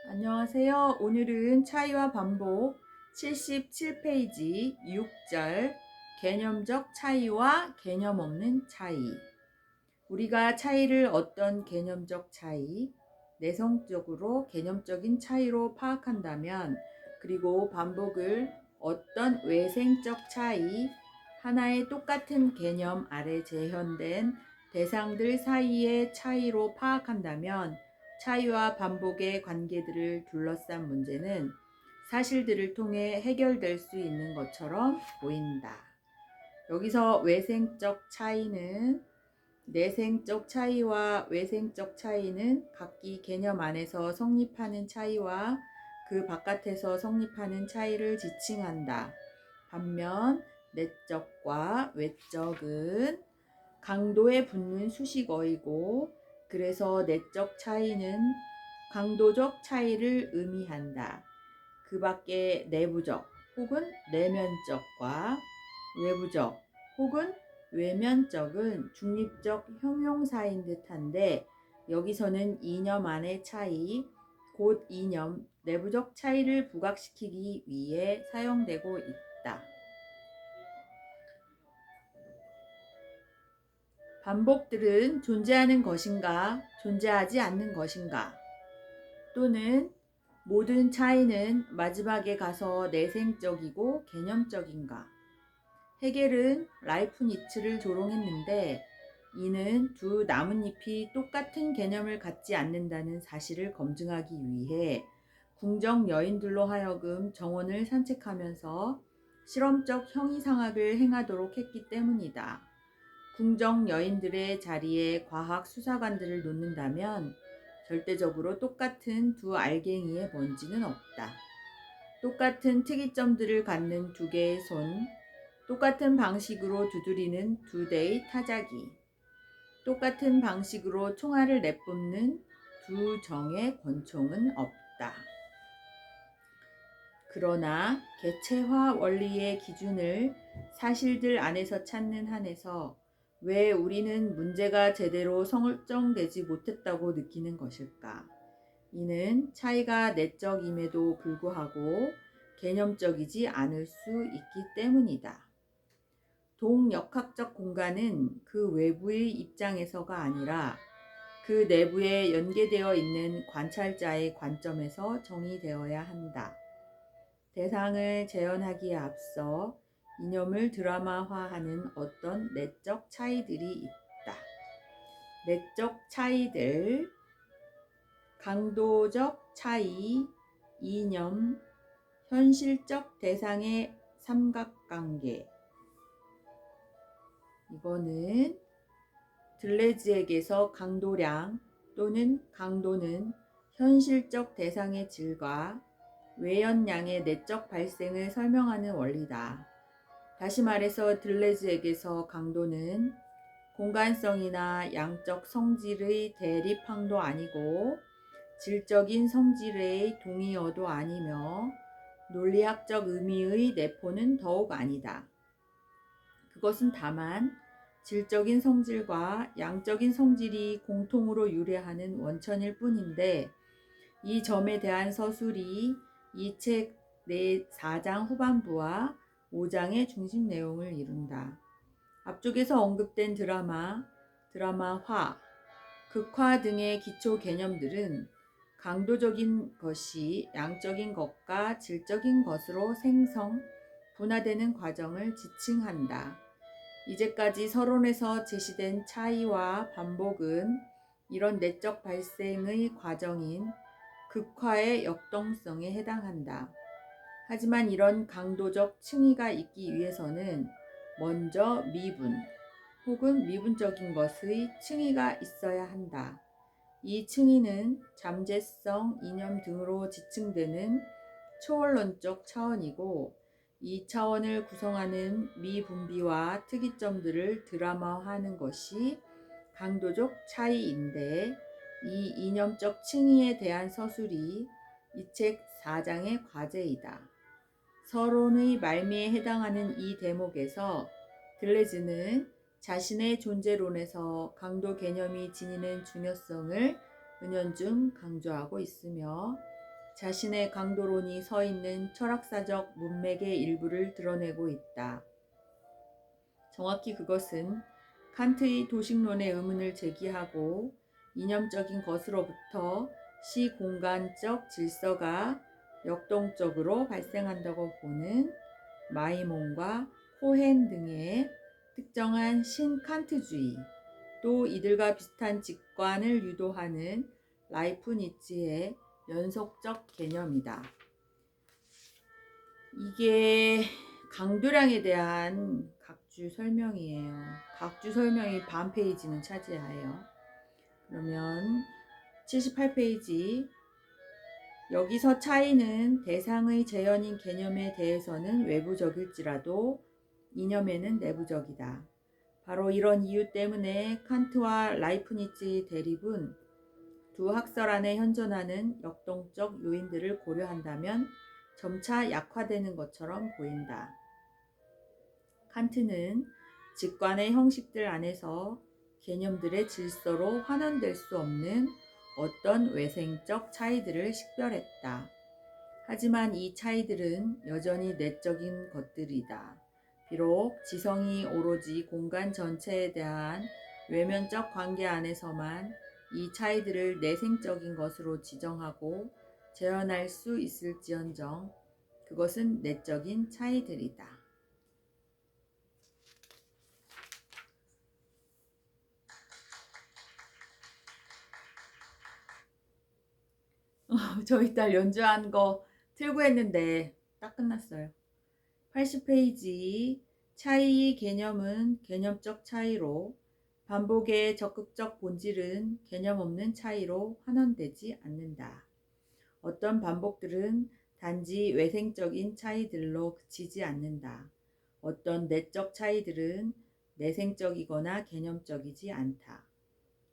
안녕하세요. 오늘은 차이와 반복 77페이지 6절 개념적 차이와 개념 없는 차이. 우리가 차이를 어떤 개념적 차이, 내성적으로 개념적인 차이로 파악한다면, 그리고 반복을 어떤 외생적 차이, 하나의 똑같은 개념 아래 재현된 대상들 사이의 차이로 파악한다면, 차이와 반복의 관계들을 둘러싼 문제는 사실들을 통해 해결될 수 있는 것처럼 보인다. 여기서 외생적 차이는 내생적 차이와 외생적 차이는 각기 개념 안에서 성립하는 차이와 그 바깥에서 성립하는 차이를 지칭한다. 반면 내적과 외적은 강도에 붙는 수식어이고, 그래서 내적 차이는 강도적 차이를 의미한다. 그 밖에 내부적 혹은 내면적과 외부적 혹은 외면적은 중립적 형용사인 듯한데, 여기서는 이념 안의 차이, 곧 이념, 내부적 차이를 부각시키기 위해 사용되고 있다. 반복들은 존재하는 것인가, 존재하지 않는 것인가, 또는 모든 차이는 마지막에 가서 내생적이고 개념적인가. 헤겔은 라이프니츠를 조롱했는데, 이는 두 나뭇잎이 똑같은 개념을 갖지 않는다는 사실을 검증하기 위해 궁정 여인들로 하여금 정원을 산책하면서 실험적 형이상학을 행하도록 했기 때문이다. 궁정 여인들의 자리에 과학 수사관들을 놓는다면 절대적으로 똑같은 두 알갱이의 먼지는 없다. 똑같은 특이점들을 갖는 두 개의 손, 똑같은 방식으로 두드리는 두 대의 타자기, 똑같은 방식으로 총알을 내뿜는 두 정의 권총은 없다. 그러나 개체화 원리의 기준을 사실들 안에서 찾는 한에서 왜 우리는 문제가 제대로 설정되지 못했다고 느끼는 것일까? 이는 차이가 내적임에도 불구하고 개념적이지 않을 수 있기 때문이다. 동역학적 공간은 그 외부의 입장에서가 아니라 그 내부에 연계되어 있는 관찰자의 관점에서 정의되어야 한다. 대상을 재현하기에 앞서 이념을 드라마화하는 어떤 내적 차이들이 있다. 내적 차이들, 강도적 차이, 이념, 현실적 대상의 삼각관계. 이거는 들레즈에게서 강도량 또는 강도는 현실적 대상의 질과 외연량의 내적 발생을 설명하는 원리다. 다시 말해서 들레즈에게서 강도는 공간성이나 양적 성질의 대립항도 아니고 질적인 성질의 동의어도 아니며 논리학적 의미의 내포는 더욱 아니다. 그것은 다만 질적인 성질과 양적인 성질이 공통으로 유래하는 원천일 뿐인데, 이 점에 대한 서술이 이 책 내 4장 후반부와 5장의 중심 내용을 이룬다. 앞쪽에서 언급된 드라마화, 극화 등의 기초 개념들은 강도적인 것이 양적인 것과 질적인 것으로 분화되는 과정을 지칭한다. 이제까지 서론에서 제시된 차이와 반복은 이런 내적 발생의 과정인 극화의 역동성에 해당한다. 하지만 이런 강도적 층위가 있기 위해서는 먼저 미분 혹은 미분적인 것의 층위가 있어야 한다. 이 층위는 잠재성, 이념 등으로 지칭되는 초월론적 차원이고, 이 차원을 구성하는 미분비와 특이점들을 드라마화하는 것이 강도적 차이인데, 이 이념적 층위에 대한 서술이 이 책 4장의 과제이다. 서론의 말미에 해당하는 이 대목에서 들레즈는 자신의 존재론에서 강도 개념이 지니는 중요성을 은연중 강조하고 있으며, 자신의 강도론이 서 있는 철학사적 문맥의 일부를 드러내고 있다. 정확히 그것은 칸트의 도식론의 의문을 제기하고 이념적인 것으로부터 시공간적 질서가 역동적으로 발생한다고 보는 마이몬과 코헨 등의 특정한 신칸트주의, 또 이들과 비슷한 직관을 유도하는 라이프니츠의 연속적 개념이다. 이게 강도량에 대한 각주 설명이에요. 각주 설명이 반 페이지는 차지해요. 그러면 78페이지, 여기서 차이는 대상의 재현인 개념에 대해서는 외부적일지라도 이념에는 내부적이다. 바로 이런 이유 때문에 칸트와 라이프니츠의 대립은 두 학설 안에 현존하는 역동적 요인들을 고려한다면 점차 약화되는 것처럼 보인다. 칸트는 직관의 형식들 안에서 개념들의 질서로 환원될 수 없는 어떤 외생적 차이들을 식별했다. 하지만 이 차이들은 여전히 내적인 것들이다. 비록 지성이 오로지 공간 전체에 대한 외면적 관계 안에서만 이 차이들을 내생적인 것으로 지정하고 재현할 수 있을지언정 그것은 내적인 차이들이다. 저희 딸 연주한 거 틀고 했는데 딱 끝났어요. 80페이지, 차이의 개념은 개념적 차이로, 반복의 적극적 본질은 개념 없는 차이로 환원되지 않는다. 어떤 반복들은 단지 외생적인 차이들로 그치지 않는다. 어떤 내적 차이들은 내생적이거나 개념적이지 않다.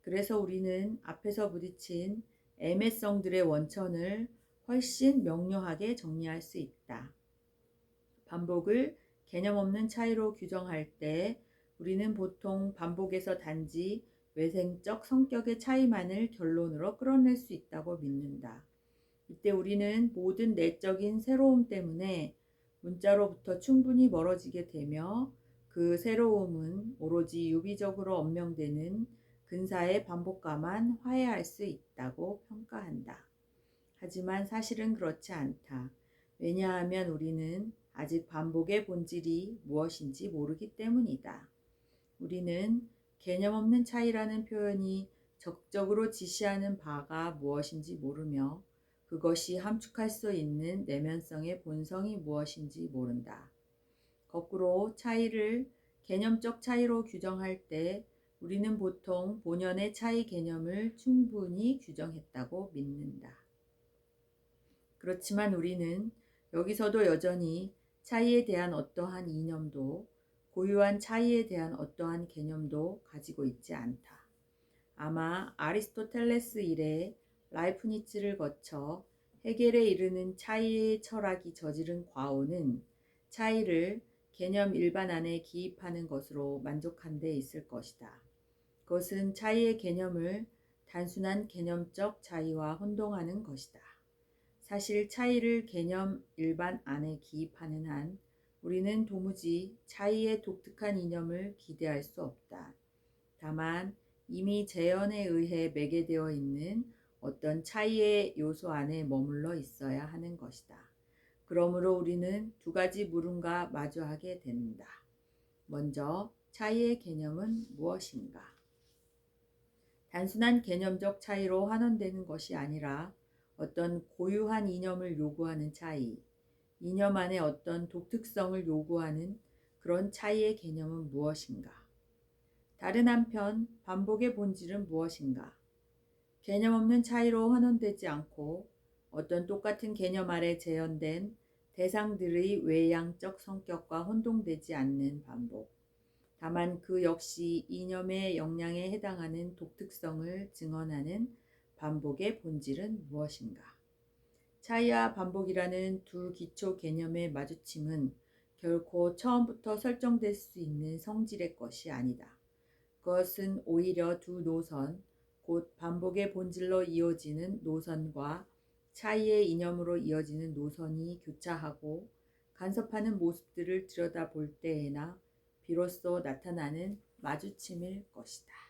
그래서 우리는 앞에서 부딪힌 애매성들의 원천을 훨씬 명료하게 정리할 수 있다. 반복을 개념 없는 차이로 규정할 때 우리는 보통 반복에서 단지 외생적 성격의 차이만을 결론으로 끌어낼 수 있다고 믿는다. 이때 우리는 모든 내적인 새로움 때문에 문자로부터 충분히 멀어지게 되며 그 새로움은 오로지 유비적으로 언명되는 근사의 반복과만 화해할 수 있다고 평가한다. 하지만 사실은 그렇지 않다. 왜냐하면 우리는 아직 반복의 본질이 무엇인지 모르기 때문이다. 우리는 개념 없는 차이라는 표현이 적극적으로 지시하는 바가 무엇인지 모르며 그것이 함축할 수 있는 내면성의 본성이 무엇인지 모른다. 거꾸로 차이를 개념적 차이로 규정할 때 우리는 보통 본연의 차이 개념을 충분히 규정했다고 믿는다. 그렇지만 우리는 여기서도 여전히 차이에 대한 어떠한 이념도 고유한 차이에 대한 어떠한 개념도 가지고 있지 않다. 아마 아리스토텔레스 이래 라이프니츠를 거쳐 헤겔에 이르는 차이의 철학이 저지른 과오는 차이를 개념 일반 안에 기입하는 것으로 만족한 데 있을 것이다. 그것은 차이의 개념을 단순한 개념적 차이와 혼동하는 것이다. 사실 차이를 개념 일반 안에 기입하는 한 우리는 도무지 차이의 독특한 이념을 기대할 수 없다. 다만 이미 재현에 의해 매개되어 있는 어떤 차이의 요소 안에 머물러 있어야 하는 것이다. 그러므로 우리는 두 가지 물음과 마주하게 된다. 먼저 차이의 개념은 무엇인가? 단순한 개념적 차이로 환원되는 것이 아니라 어떤 고유한 이념을 요구하는 차이, 이념 안에 어떤 독특성을 요구하는 그런 차이의 개념은 무엇인가? 다른 한편 반복의 본질은 무엇인가? 개념 없는 차이로 환원되지 않고 어떤 똑같은 개념 아래 재현된 대상들의 외양적 성격과 혼동되지 않는 반복. 다만 그 역시 이념의 역량에 해당하는 독특성을 증언하는 반복의 본질은 무엇인가? 차이와 반복이라는 두 기초 개념의 마주침은 결코 처음부터 설정될 수 있는 성질의 것이 아니다. 그것은 오히려 두 노선, 곧 반복의 본질로 이어지는 노선과 차이의 이념으로 이어지는 노선이 교차하고 간섭하는 모습들을 들여다볼 때에나 비로소 나타나는 마주침일 것이다.